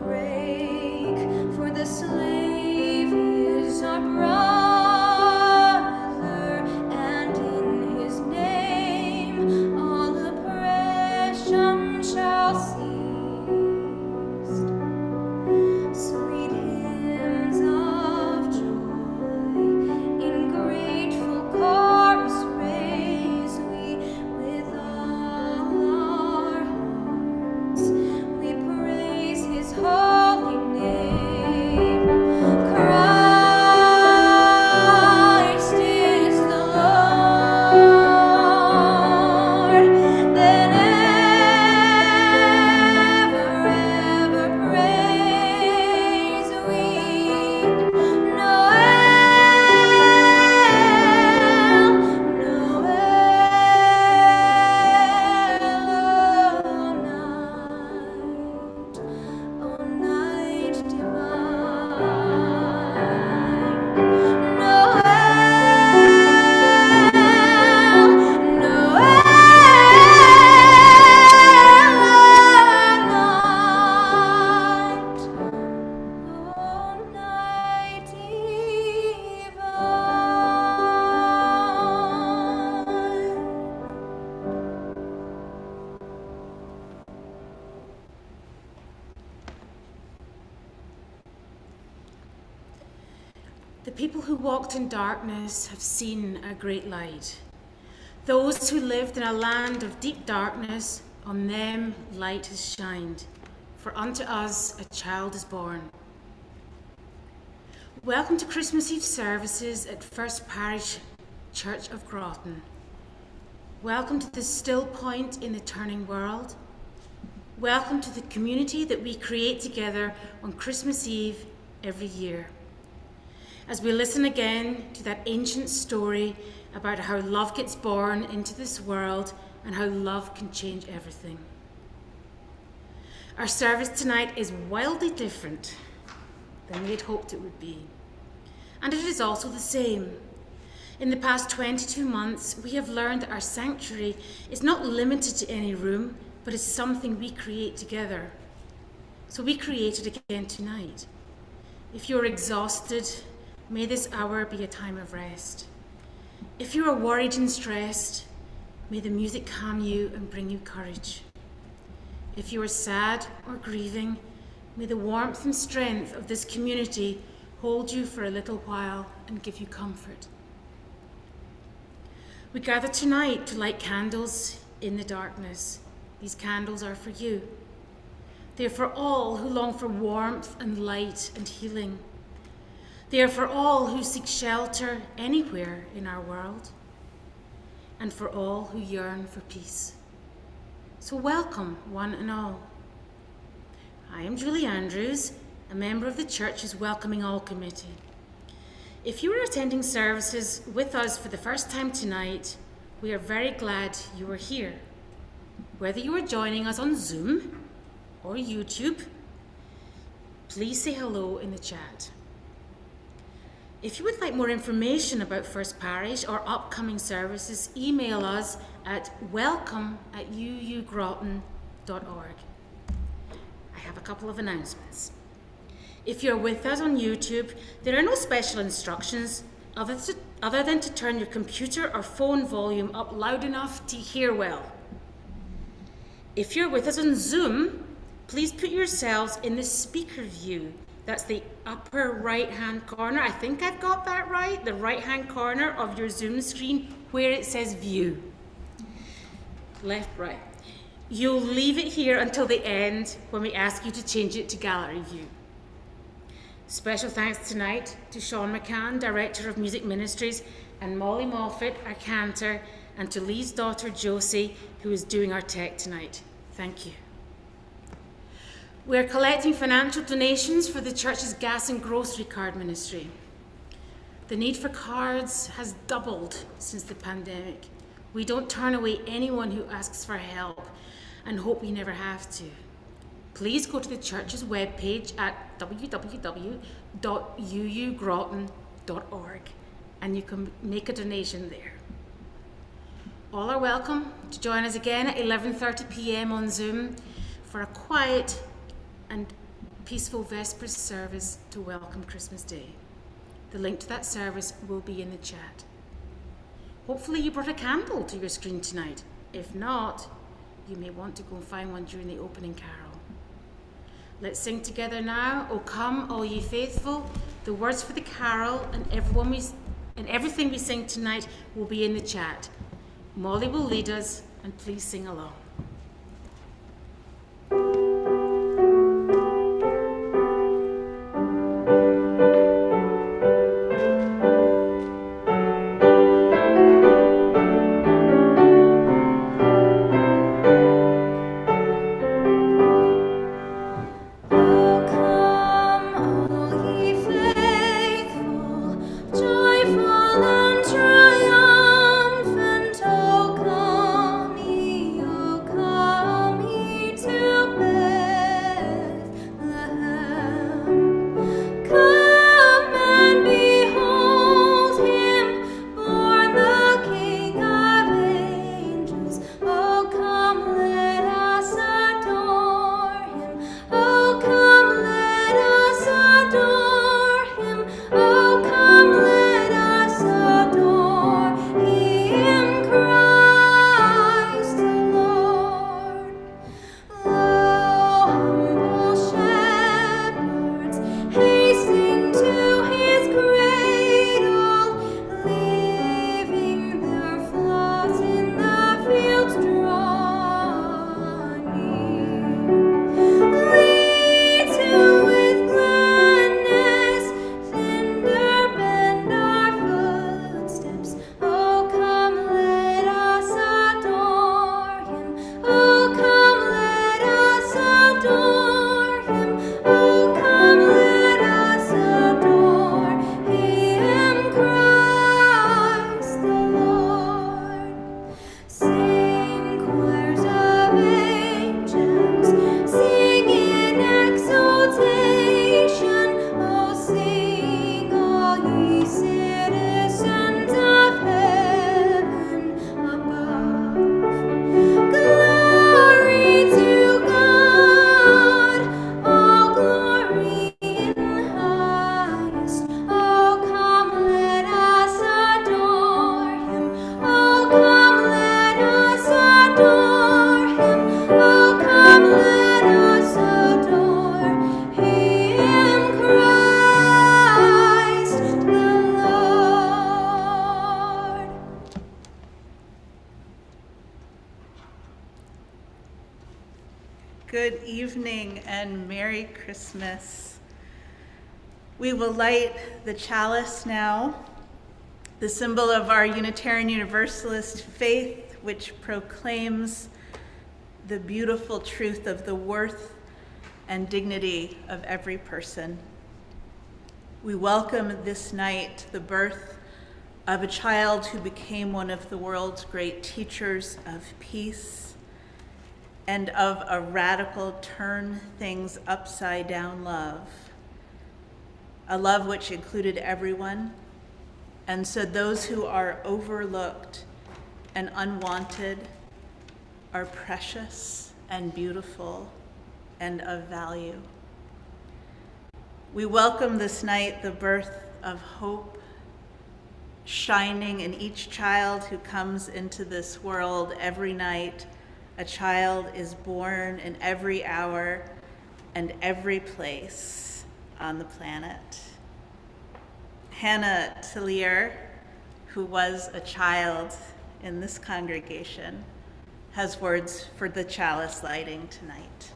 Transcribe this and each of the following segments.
break, for the slave is our brother, and in his name all oppression shall cease. Sweet hymns of joy in grateful chorus raise we with all our hearts. We praise his holy name. Christ is the Lord. Then ever praise we. Noel, Noel, O night divine. Noel, Noel, night divine. The people who walked in darkness have seen a great light. Those who lived in a land of deep darkness, on them light has shined. For unto us a child is born. Welcome to Christmas Eve services at First Parish Church of Groton. Welcome to the still point in the turning world. Welcome to the community that we create together on Christmas Eve every year. As we listen again to that ancient story about how love gets born into this world and how love can change everything. Our service tonight is wildly different than we had hoped it would be. And it is also the same. In the past 22 months, we have learned that our sanctuary is not limited to any room, but is something we create together. So we create it again tonight. If you're exhausted, may this hour be a time of rest. If you are worried and stressed, may the music calm you and bring you courage. If you are sad or grieving, may the warmth and strength of this community hold you for a little while and give you comfort. We gather tonight to light candles in the darkness. These candles are for you. They are for all who long for warmth and light and healing. They are for all who seek shelter anywhere in our world, and for all who yearn for peace. So welcome, one and all. I am Julie Andrews, a member of the Church's Welcoming All Committee. If you are attending services with us for the first time tonight, we are very glad you are here. Whether you are joining us on Zoom or YouTube, please say hello in the chat. If you would like more information about First Parish or upcoming services, email us at welcome@uugroton.org. I have a couple of announcements. If you're with us on YouTube, there are no special instructions other than to turn your computer or phone volume up loud enough to hear well. If you're with us on Zoom, please put yourselves in the speaker view. That's the upper right-hand corner. I think I've got that right. The right-hand corner of your Zoom screen where it says view. Left, right. You'll leave it here until the end when we ask you to change it to gallery view. Special thanks tonight to Shawn McCann, Director of Music Ministries, and Molly Moffat, our cantor, and to Lee's daughter Josie, who is doing our tech tonight. Thank you. We're collecting financial donations for the church's gas and grocery card ministry. The need for cards has doubled since the pandemic. We don't turn away anyone who asks for help and hope we never have to. Please go to the church's webpage at www.uugroton.org and you can make a donation there. All are welcome to join us again at 11:30 p.m. on Zoom for a quiet and peaceful Vespers service to welcome Christmas Day. The link to that service will be in the chat. Hopefully you brought a candle to your screen tonight. If not, you may want to go and find one during the opening carol. Let's sing together now, O come, all ye faithful. The words for the carol and everything we sing tonight will be in the chat. Molly will lead us, and please sing along. Good evening and Merry Christmas. We will light the chalice now, the symbol of our Unitarian Universalist faith, which proclaims the beautiful truth of the worth and dignity of every person. We welcome this night the birth of a child who became one of the world's great teachers of peace and of a radical turn things upside down love, a love which included everyone, and said those who are overlooked and unwanted are precious and beautiful and of value. We welcome this night the birth of hope, shining in each child who comes into this world every night. A child is born in every hour and every place on the planet. Hannah Tellier, who was a child in this congregation, has words for the chalice lighting tonight.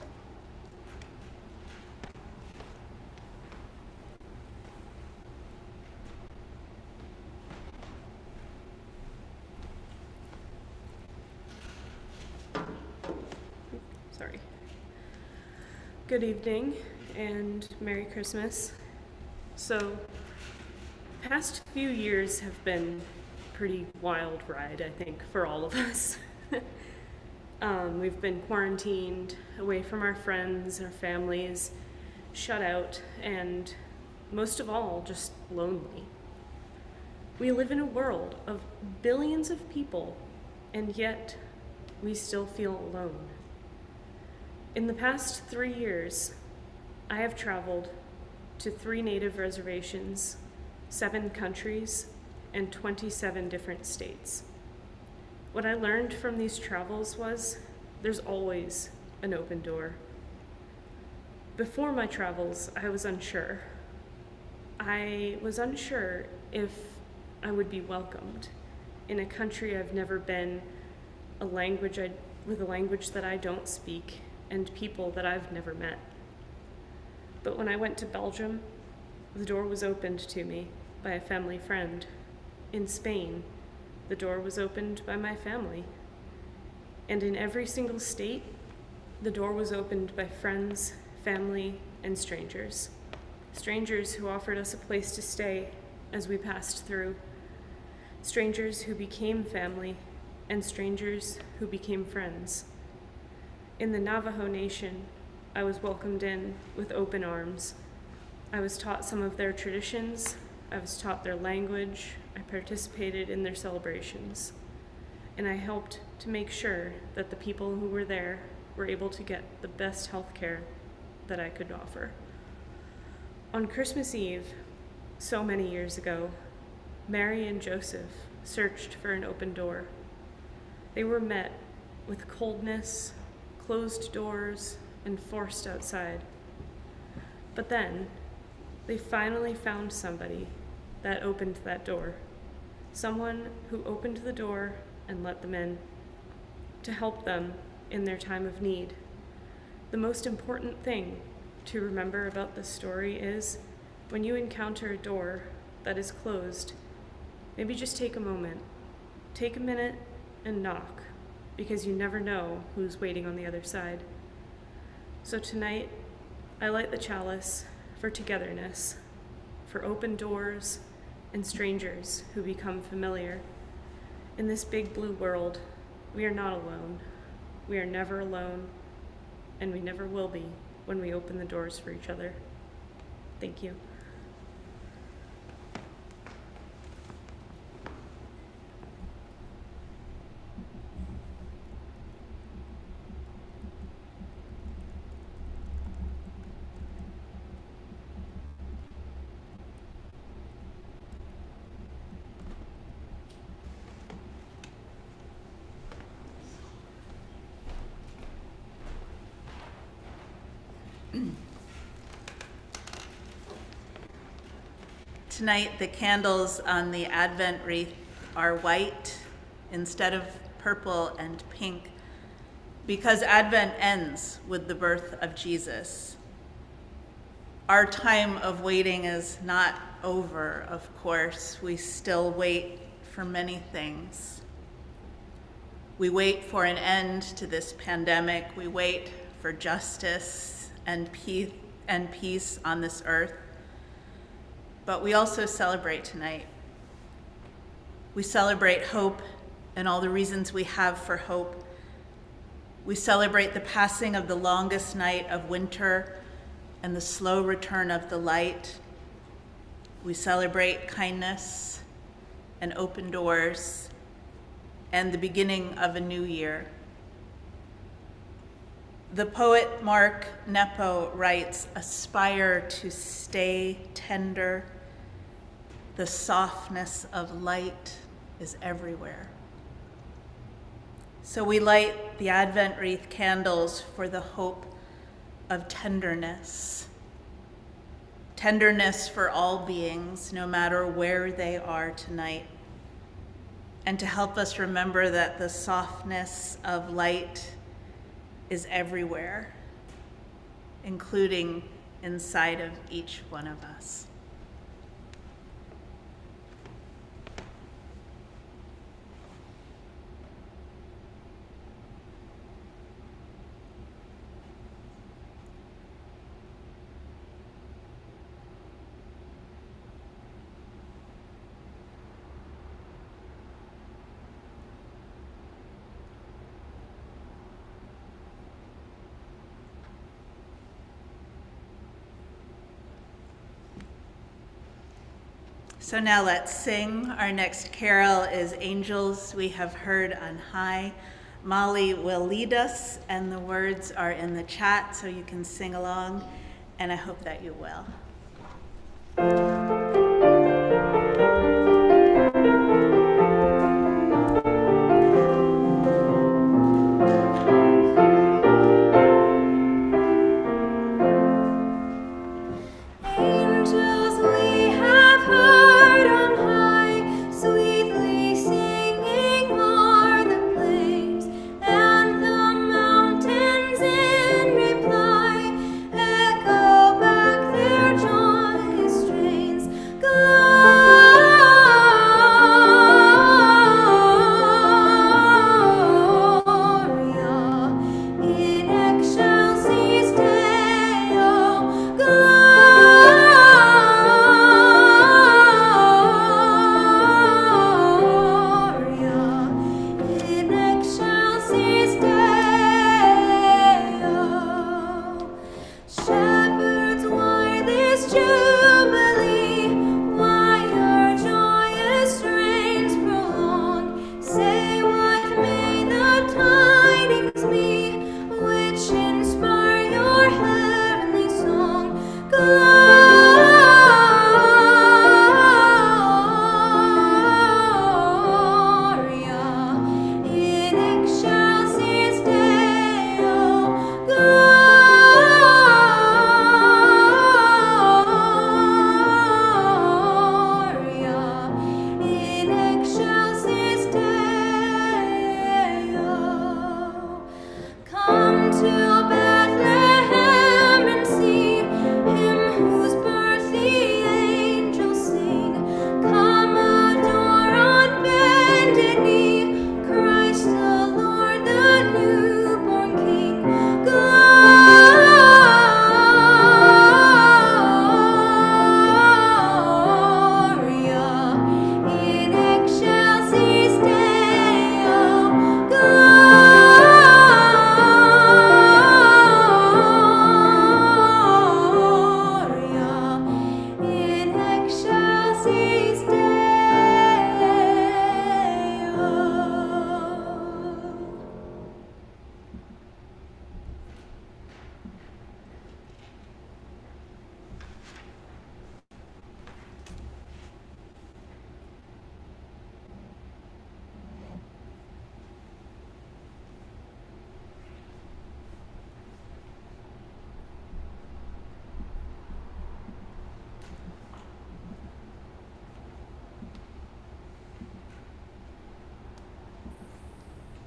Sorry. Good evening and Merry Christmas. So, past few years have been a pretty wild ride, I think, for all of us. We've been quarantined, away from our friends, our families, shut out, and most of all, just lonely. We live in a world of billions of people, and yet we still feel alone. In the past 3 years, I have traveled to 3 native reservations, 7 countries, and 27 different states. What I learned from these travels was there's always an open door. Before my travels, I was unsure. I was unsure if I would be welcomed in a country I've never been, with a language that I don't speak, and people that I've never met. But when I went to Belgium, the door was opened to me by a family friend. In Spain, the door was opened by my family. And in every single state, the door was opened by friends, family, and strangers. Strangers who offered us a place to stay as we passed through. Strangers who became family, and strangers who became friends. In the Navajo Nation, I was welcomed in with open arms. I was taught some of their traditions. I was taught their language. I participated in their celebrations. And I helped to make sure that the people who were there were able to get the best health care that I could offer. On Christmas Eve, so many years ago, Mary and Joseph searched for an open door. They were met with coldness, closed doors, and forced outside. But then, they finally found somebody that opened that door. Someone who opened the door and let them in to help them in their time of need. The most important thing to remember about this story is when you encounter a door that is closed, maybe just take a moment. Take a minute and knock, because you never know who's waiting on the other side. So tonight, I light the chalice for togetherness, for open doors and strangers who become familiar. In this big blue world, we are not alone. We are never alone, and we never will be when we open the doors for each other. Thank you. Tonight, the candles on the Advent wreath are white instead of purple and pink, because Advent ends with the birth of Jesus. Our time of waiting is not over, of course. We still wait for many things. We wait for an end to this pandemic. We wait for justice and peace on this earth. But we also celebrate tonight. We celebrate hope and all the reasons we have for hope. We celebrate the passing of the longest night of winter and the slow return of the light. We celebrate kindness and open doors and the beginning of a new year. The poet Mark Nepo writes, "Aspire to stay tender. The softness of light is everywhere." So we light the Advent wreath candles for the hope of tenderness. Tenderness for all beings, no matter where they are tonight. And to help us remember that the softness of light is everywhere, including inside of each one of us. So now let's sing. Our next carol is Angels We Have Heard on High. Molly will lead us, and the words are in the chat so you can sing along. and I hope that you will. Angels we have heard on high, sweetly singing o'er the plains, and the mountains in reply echo back their joyous strains. Gloria in excelsis Deo. Gloria in excelsis Deo. Shepherds, why this jubilee? Why your joyous strains prolong? Say, what may the tidings be which inspire your heavenly song? Gloria in excelsis Deo. Gloria in excelsis Deo. Come to Bethlehem and see him whose birth the angels sing. Come adore on bended knee Christ the Lord, the newborn King. Gloria in excelsis Deo. Gloria in excelsis Deo.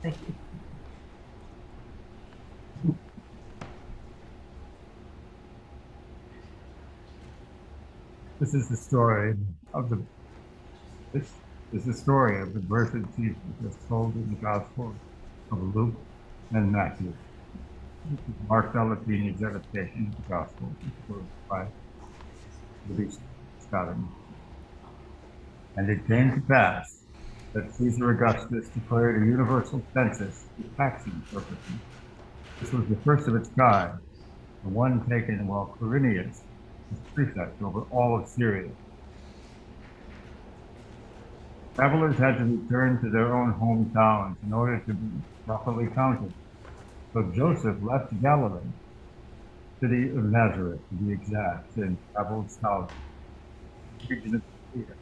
Thank you. This is the story of the birth of Jesus as told in the Gospel of Luke and Matthew. This is Mark Delapini's adaptation of the Gospel, quoted by Louise Scotland. And it came to pass that Caesar Augustus declared a universal census for taxing purposes. This was the first of its kind, the one taken while Quirinius was prefect over all of Syria. Travelers had to return to their own hometowns in order to be properly counted. So Joseph left Galilee, city of Nazareth to be exact, and traveled south, region of Judea.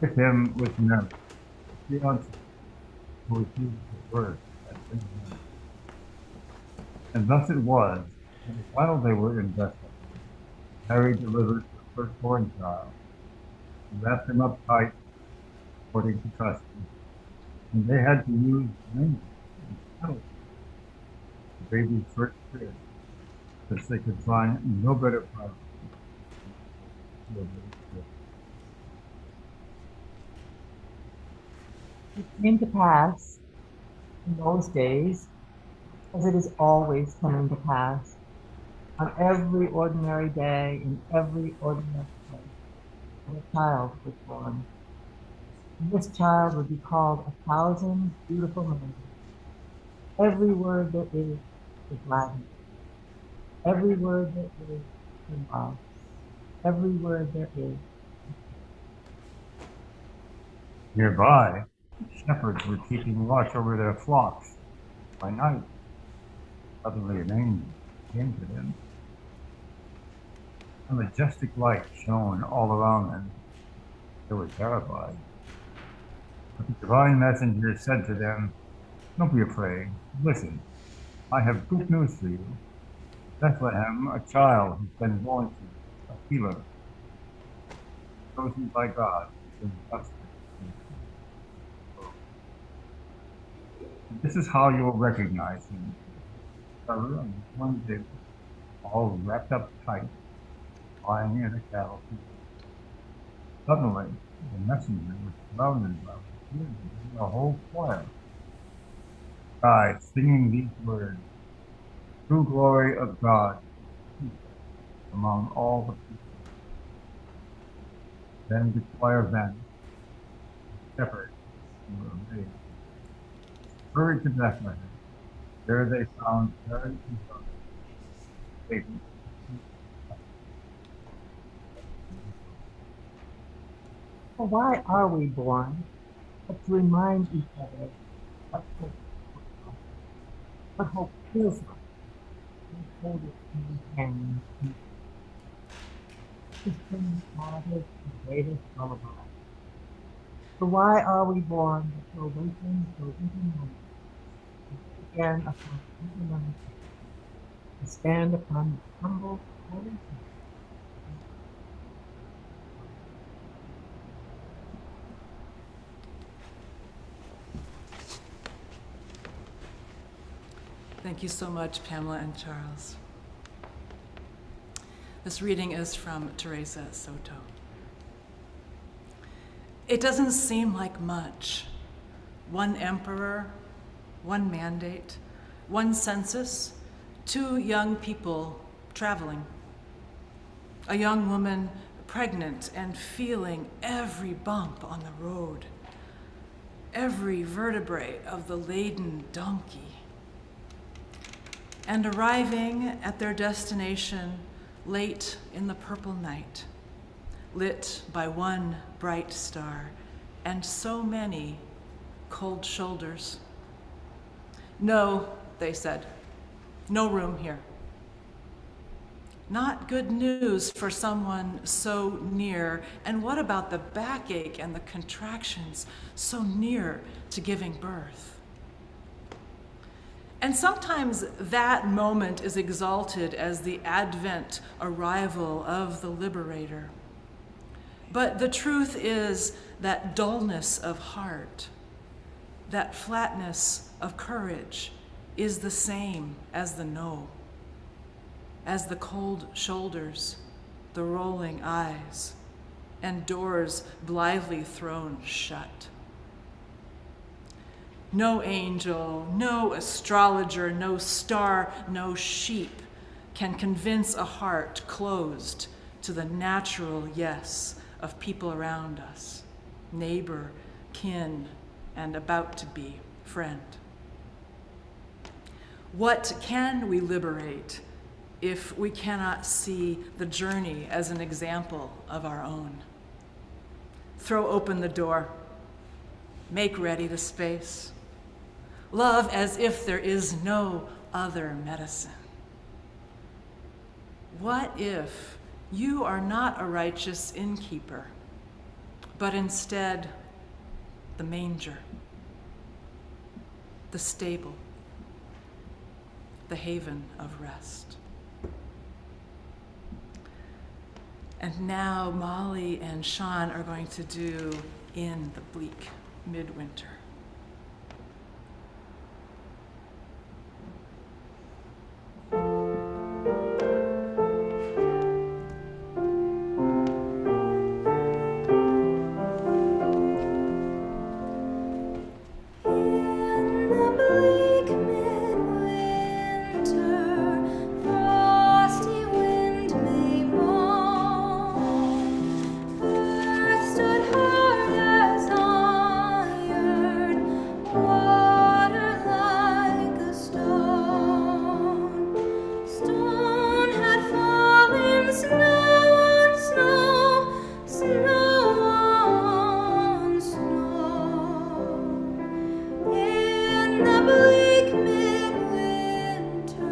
With him was Mary, the fiancée, who received his birth at Bethlehem. And thus it was, that while they were in Bethlehem, Mary delivered her firstborn child, and wrapped him up tight, according to custom. And they had to use language and chalice, the baby's first crib, since they could find no better place. It came to pass in those days, as it is always coming to pass, on every ordinary day, in every ordinary place, that a child was born. And this child would be called 1,000 beautiful names. Every word there is Latin. Every word there is love. Every word there is. Nearby, shepherds were keeping watch over their flocks by night. Suddenly an angel came to them. A majestic light shone all around them. They were terrified. But the divine messenger said to them, "Don't be afraid. Listen, I have good news for you. Bethlehem, a child has been born to you, a healer, chosen by God to bring justice to the world. This is how you will recognize him. Cover on one table, all wrapped up tight, lying in a cattle field." Suddenly, the messenger was surrounded by a whole choir, guys singing these words, "True glory of God among all the people." Then the choir vanished. The shepherds were amazed. Hurried to Bethlehem. There they found Mary and Joseph, baby. So why are we born? But to remind each other what hope looks like, what hope feels like. We hold it in the hand. This thing matters the greatest lullaby. So why are we born but to awaken to living moment? Again upon every life, to stand upon the humble holy. Thank you so much, Pamela and Charles. This reading is from Teresa Soto. It doesn't seem like much. One emperor, one mandate, one census, 2 young people traveling. A young woman pregnant and feeling every bump on the road, every vertebrae of the laden donkey. And arriving at their destination late in the purple night, lit by one bright star and so many cold shoulders. "No," they said, "no room here." Not good news for someone so near. And what about the backache and the contractions so near to giving birth? And sometimes that moment is exalted as the advent arrival of the liberator. But the truth is that dullness of heart, that flatness of courage is the same as the no, as the cold shoulders, the rolling eyes, and doors blithely thrown shut. No angel, no astrologer, no star, no sheep can convince a heart closed to the natural yes of people around us, neighbor, kin, and about to be friend. What can we liberate if we cannot see the journey as an example of our own? Throw open the door, make ready the space. Love as if there is no other medicine. What if you are not a righteous innkeeper, but instead the manger, the stable, the haven of rest? And now Molly and Shawn are going to do In the Bleak Midwinter. In the bleak midwinter,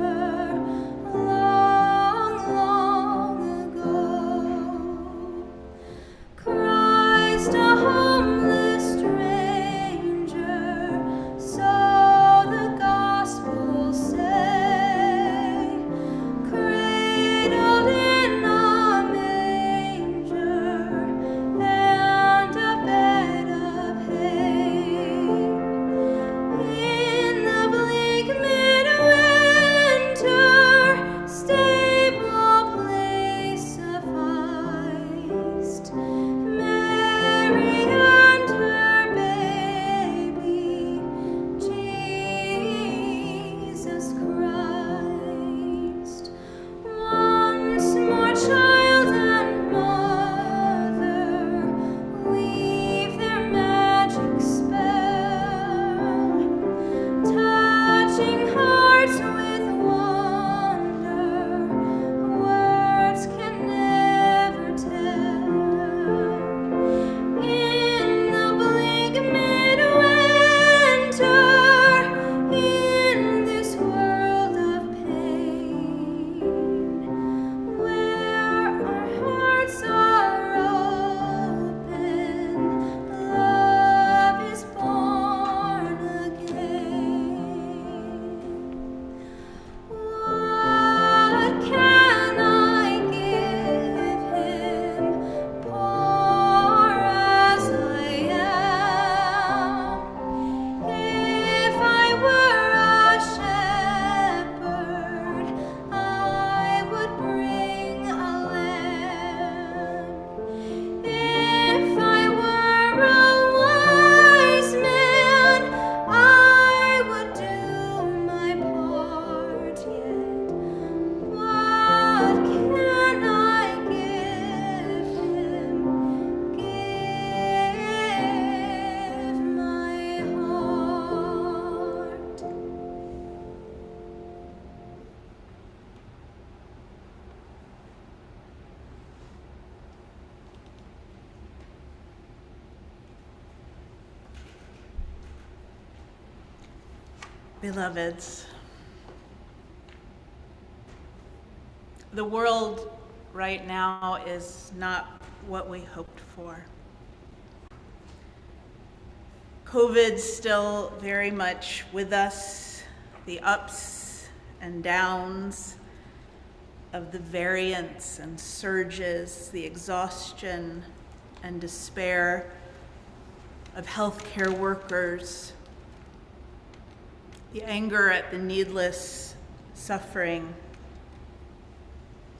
Beloveds, the world right now is not what we hoped for. COVID's still very much with us, the ups and downs of the variants and surges, the exhaustion and despair of healthcare workers, the anger at the needless suffering,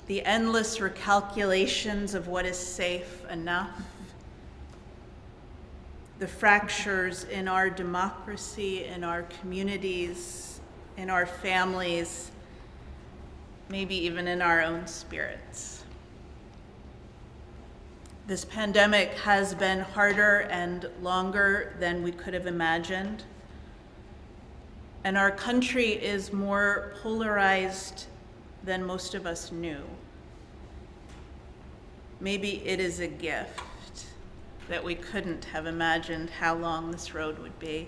the endless recalculations of what is safe enough, the fractures in our democracy, in our communities, in our families, maybe even in our own spirits. This pandemic has been harder and longer than we could have imagined, and our country is more polarized than most of us knew. Maybe it is a gift that we couldn't have imagined how long this road would be.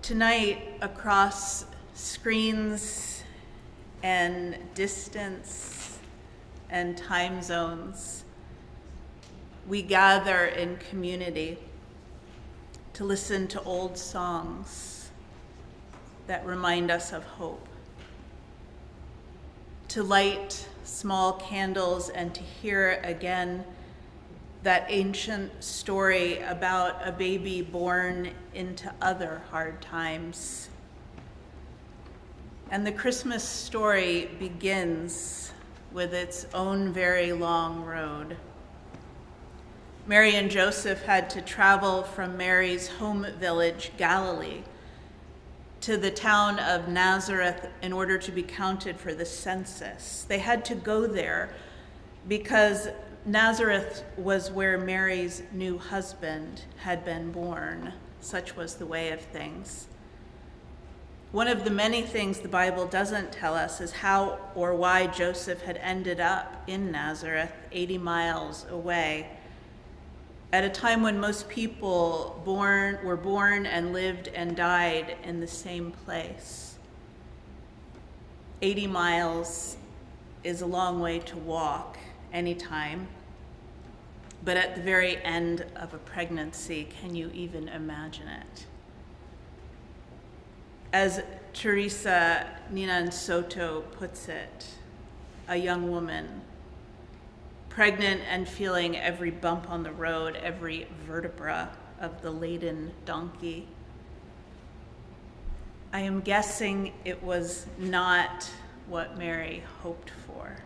Tonight, across screens and distance and time zones, we gather in community to listen to old songs that remind us of hope, to light small candles and to hear again that ancient story about a baby born into other hard times. And the Christmas story begins with its own very long road. Mary and Joseph had to travel from Mary's home village, Galilee, to the town of Nazareth in order to be counted for the census. They had to go there because Nazareth was where Mary's new husband had been born. Such was the way of things. One of the many things the Bible doesn't tell us is how or why Joseph had ended up in Nazareth, 80 miles away, at a time when most people were born and lived and died in the same place. 80 miles is a long way to walk anytime, but at the very end of a pregnancy, can you even imagine it? As Teresa Ninan Soto puts it, a young woman, pregnant and feeling every bump on the road, every vertebra of the laden donkey. I am guessing it was not what Mary hoped for.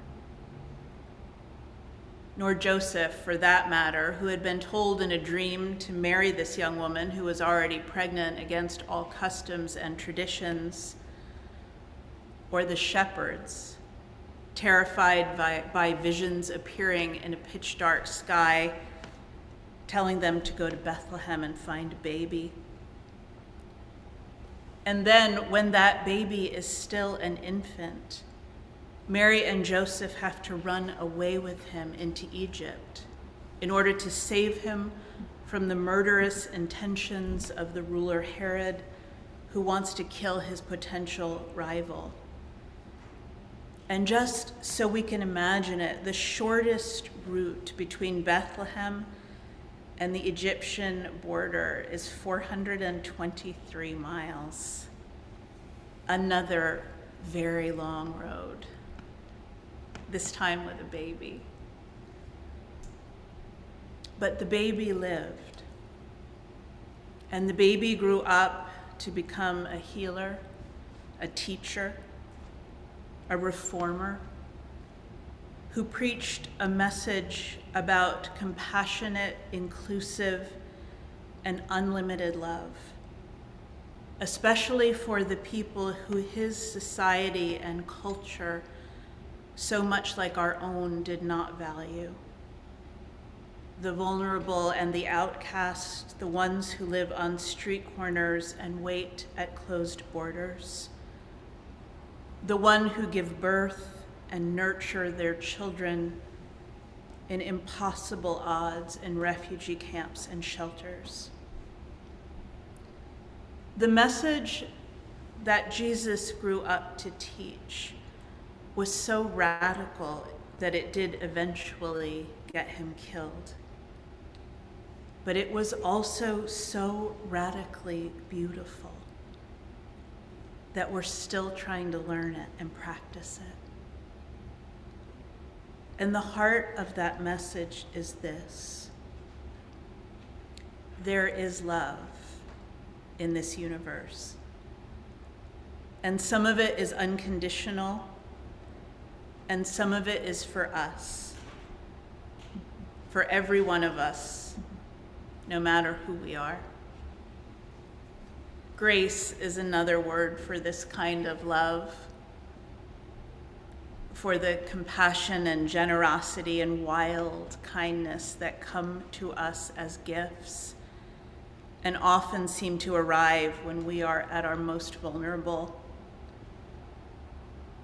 Nor Joseph, for that matter, who had been told in a dream to marry this young woman who was already pregnant against all customs and traditions, or the shepherds, terrified by visions appearing in a pitch dark sky, telling them to go to Bethlehem and find a baby. And then when that baby is still an infant, Mary and Joseph have to run away with him into Egypt in order to save him from the murderous intentions of the ruler Herod, who wants to kill his potential rival. And just so we can imagine it, the shortest route between Bethlehem and the Egyptian border is 423 miles. Another very long road, this time with a baby. But the baby lived, and the baby grew up to become a healer, a teacher, a reformer, who preached a message about compassionate, inclusive, and unlimited love, especially for the people who his society and culture, so much like our own, did not value. The vulnerable and the outcast, the ones who live on street corners and wait at closed borders, the one who give birth and nurture their children in impossible odds in refugee camps and shelters. The message that Jesus grew up to teach was so radical that it did eventually get him killed. But it was also so radically beautiful that we're still trying to learn it and practice it. And the heart of that message is this: there is love in this universe. And some of it is unconditional, and some of it is for us, for every one of us, no matter who we are. Grace is another word for this kind of love, for the compassion and generosity and wild kindness that come to us as gifts and often seem to arrive when we are at our most vulnerable.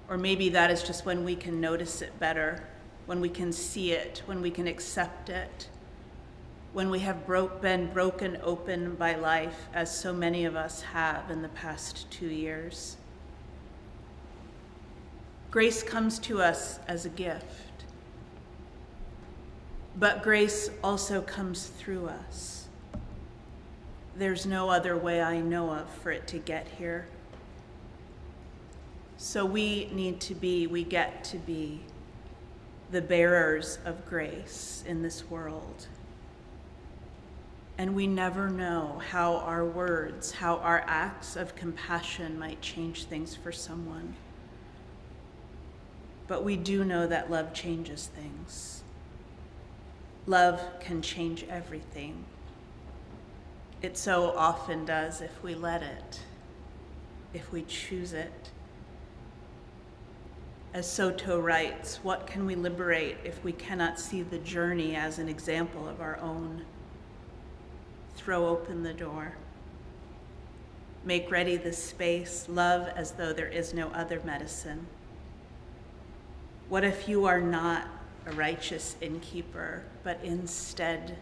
Or maybe that is just when we can notice it better, when we can see it, when we can accept it, when we have been broken open by life, as so many of us have in the past 2 years. Grace comes to us as a gift, but grace also comes through us. There's no other way I know of for it to get here. So we get to be the bearers of grace in this world. And we never know how our words, how our acts of compassion might change things for someone. But we do know that love changes things. Love can change everything. It so often does if we let it, if we choose it. As Soto writes, what can we liberate if we cannot see the journey as an example of our own? Throw open the door. Make ready the space. Love as though there is no other medicine. What if you are not a righteous innkeeper, but instead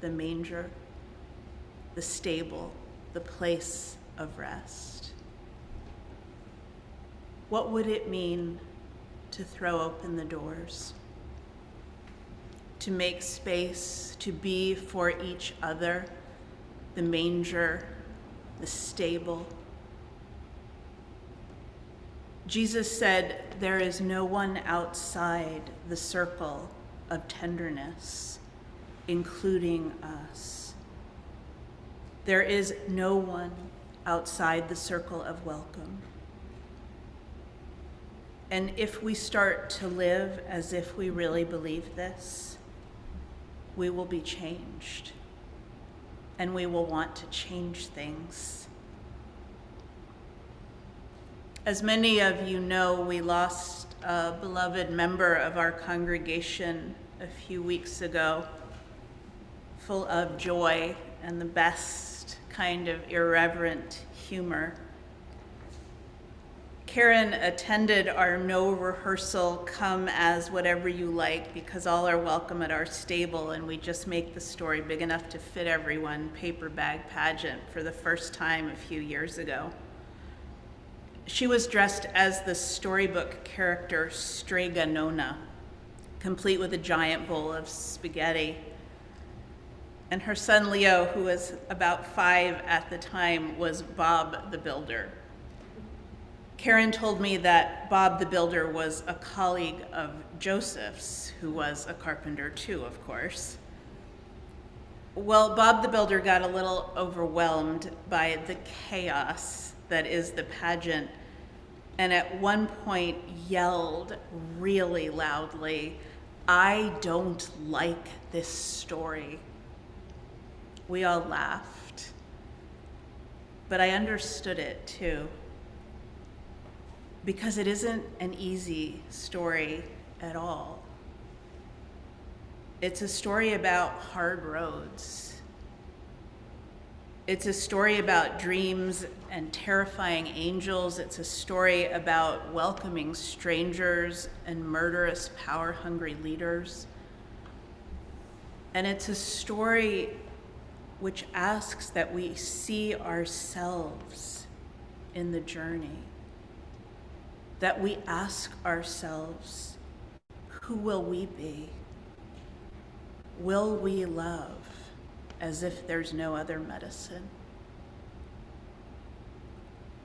the manger, the stable, the place of rest? What would it mean to throw open the doors, to make space, to be for each other, the manger, the stable? Jesus said, there is no one outside the circle of tenderness, including us. There is no one outside the circle of welcome. And if we start to live as if we really believe this, we will be changed. And we will want to change things. As many of you know, we lost a beloved member of our congregation a few weeks ago, full of joy and the best kind of irreverent humor. Karen attended our no rehearsal, come as whatever you like, because all are welcome at our stable, and we just make the story big enough to fit everyone paper bag pageant for the first time a few years ago. She was dressed as the storybook character Strega Nona, complete with a giant bowl of spaghetti. And her son Leo, who was about 5 at the time, was Bob the Builder. Karen told me that Bob the Builder was a colleague of Joseph's, who was a carpenter too, of course. Well, Bob the Builder got a little overwhelmed by the chaos that is the pageant, and at one point yelled really loudly, "I don't like this story." We all laughed, but I understood it too, because it isn't an easy story at all. It's a story about hard roads. It's a story about dreams and terrifying angels. It's a story about welcoming strangers and murderous, power-hungry leaders. And it's a story which asks that we see ourselves in the journey, that we ask ourselves, who will we be? Will we love as if there's no other medicine?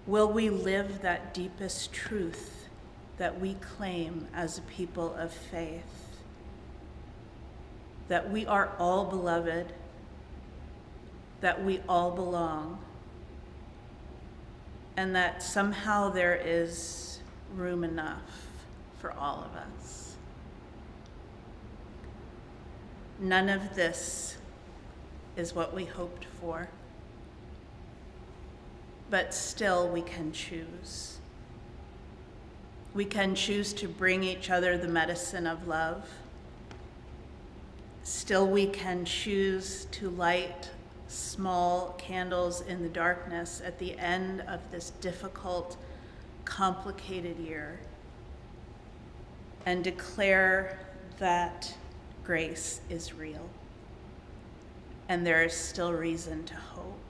Will we live that deepest truth that we claim as a people of faith? That we are all beloved, that we all belong, and that somehow there is room enough for all of us. None of this is what we hoped for, but still we can choose. We can choose to bring each other the medicine of love. Still we can choose to light small candles in the darkness at the end of this difficult, complicated year and declare that grace is real and there is still reason to hope.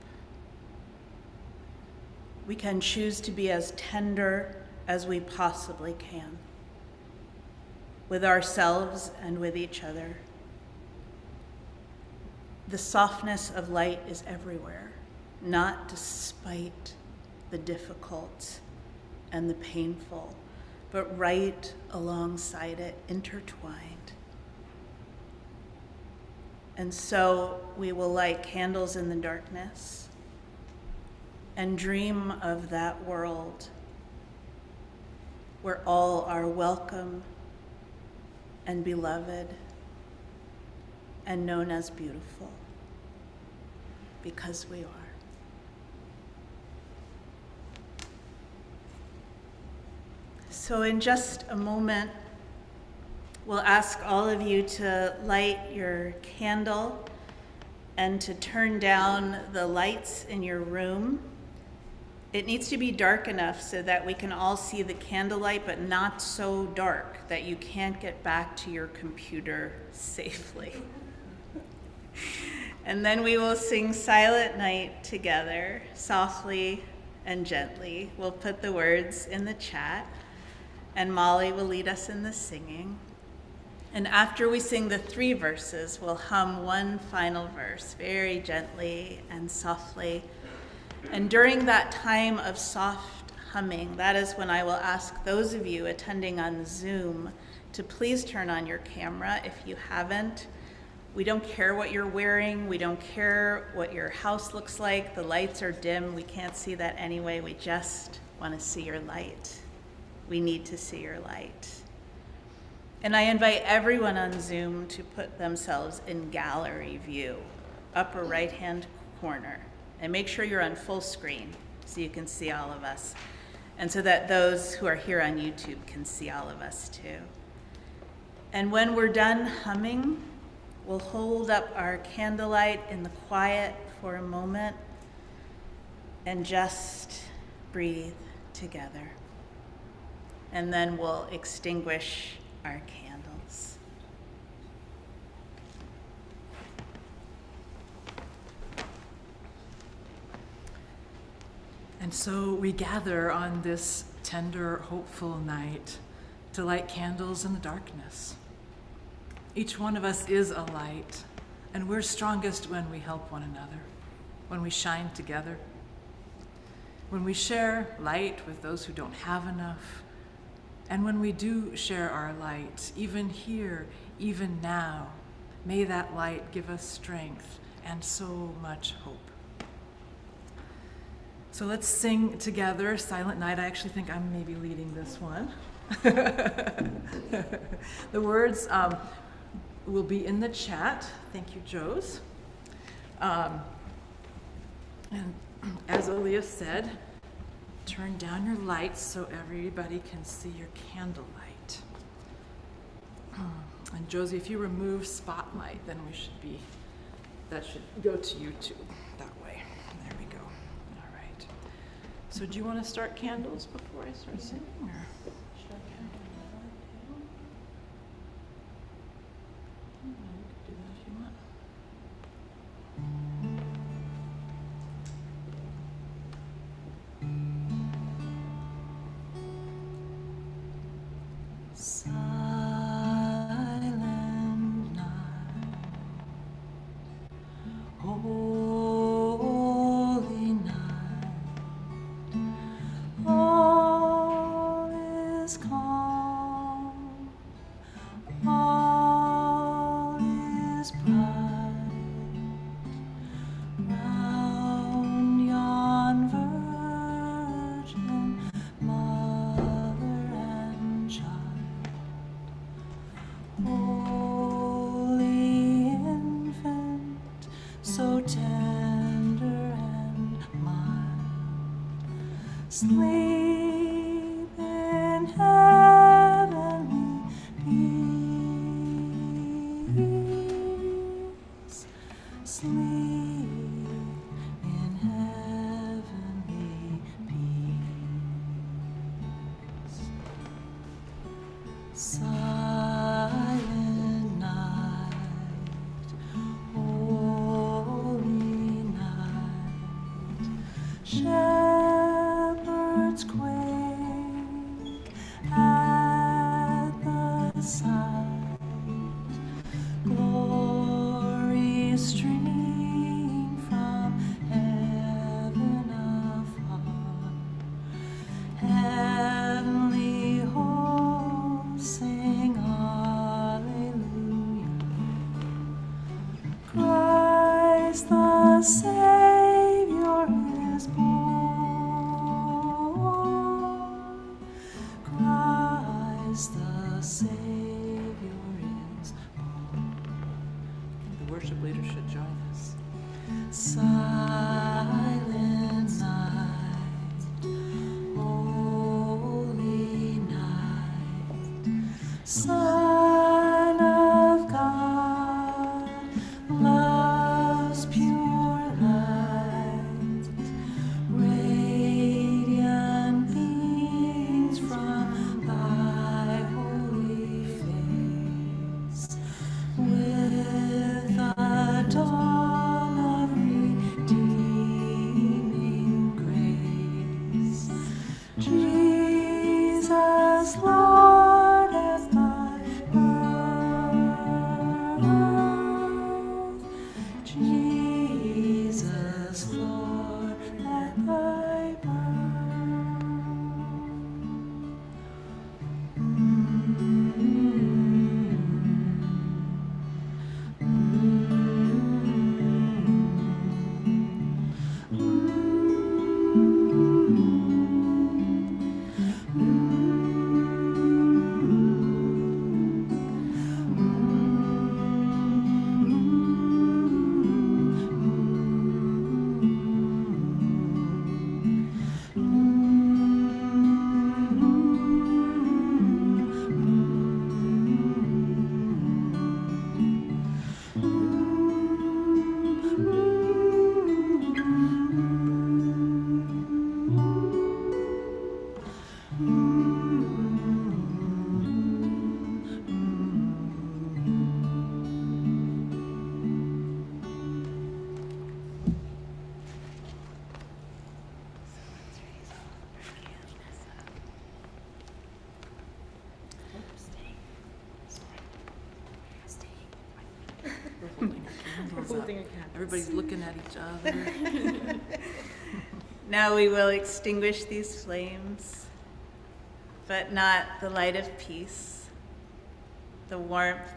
We can choose to be as tender as we possibly can with ourselves and with each other. The softness of light is everywhere, not despite the difficult and the painful, but right alongside it, intertwined. And so we will light candles in the darkness and dream of that world where all are welcome and beloved and known as beautiful, because we are. So in just a moment, we'll ask all of you to light your candle and to turn down the lights in your room. It needs to be dark enough so that we can all see the candlelight, but not so dark that you can't get back to your computer safely. And then we will sing Silent Night together, softly and gently. We'll put the words in the chat, and Molly will lead us in the singing. And after we sing the 3 verses, we'll hum one final verse, very gently and softly. And during that time of soft humming, that is when I will ask those of you attending on Zoom to please turn on your camera if you haven't. We don't care what you're wearing. We don't care what your house looks like. The lights are dim. We can't see that anyway. We just want to see your light. We need to see your light. And I invite everyone on Zoom to put themselves in gallery view, upper right-hand corner. And make sure you're on full screen so you can see all of us. And so that those who are here on YouTube can see all of us too. And when we're done humming, we'll hold up our candlelight in the quiet for a moment and just breathe together. And then we'll extinguish our candles. And so we gather on this tender, hopeful night to light candles in the darkness. Each one of us is a light, and we're strongest when we help one another, when we shine together, when we share light with those who don't have enough, and when we do share our light, even here, even now, may that light give us strength and so much hope. So let's sing together Silent Night. I actually think I'm maybe leading this one. The words will be in the chat. Thank you, Joes. And as Elea said, turn down your lights so everybody can see your candlelight. And Josie, if you remove spotlight, then that should go to YouTube that way. There we go. All right. So do you want to start candles before I start singing? Or? Should I candle too? You could do that if you want. Sleep in heavenly peace. Sleep in heavenly peace. Silent night, holy night. Shepherds quake at the sight. Glory stream from heaven afar. Heavenly hosts sing hallelujah. Christ the Savior is born. Christ the Savior is born. The worship leader should join us. Silent night, holy night, Son of God, love's pure light, radiant beams from thy holy face, with the dawn of redeeming grace. Jesus, Lord, at thy birth. Jesus, Lord, at thy Everybody's looking at each other. Now we will extinguish these flames, but not the light of peace, the warmth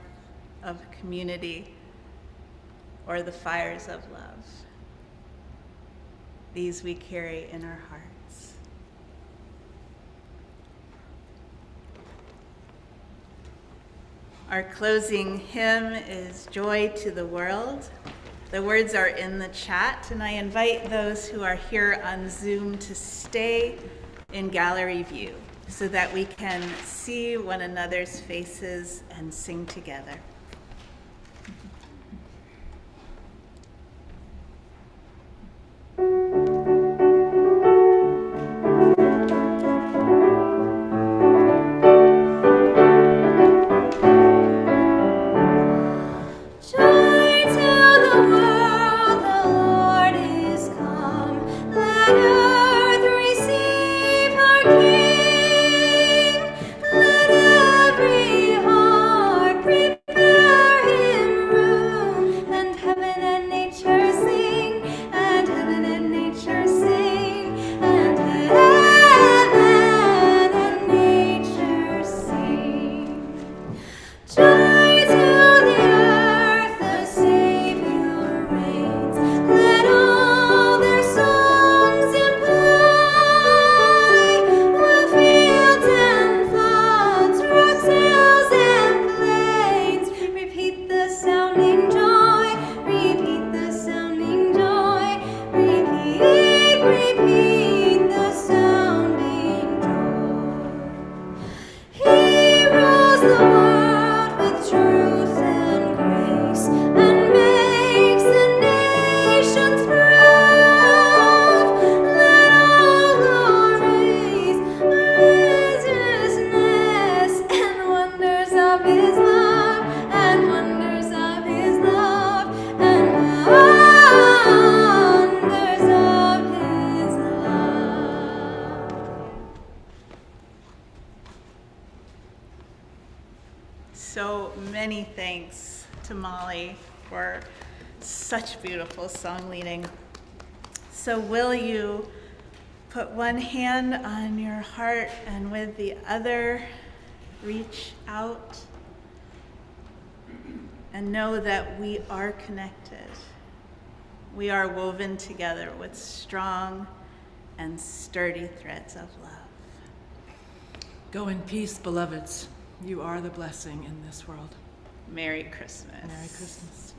of community, or the fires of love. These we carry in our hearts. Our closing hymn is Joy to the World. The words are in the chat, and I invite those who are here on Zoom to stay in gallery view so that we can see one another's faces and sing together. Let every heart prepare. many thanks to Molly for such beautiful song leading. So will you put one hand on your heart and with the other reach out and know that we are connected. We are woven together with strong and sturdy threads of love. Go in peace, beloveds. You are the blessing in this world. Merry Christmas. Merry Christmas.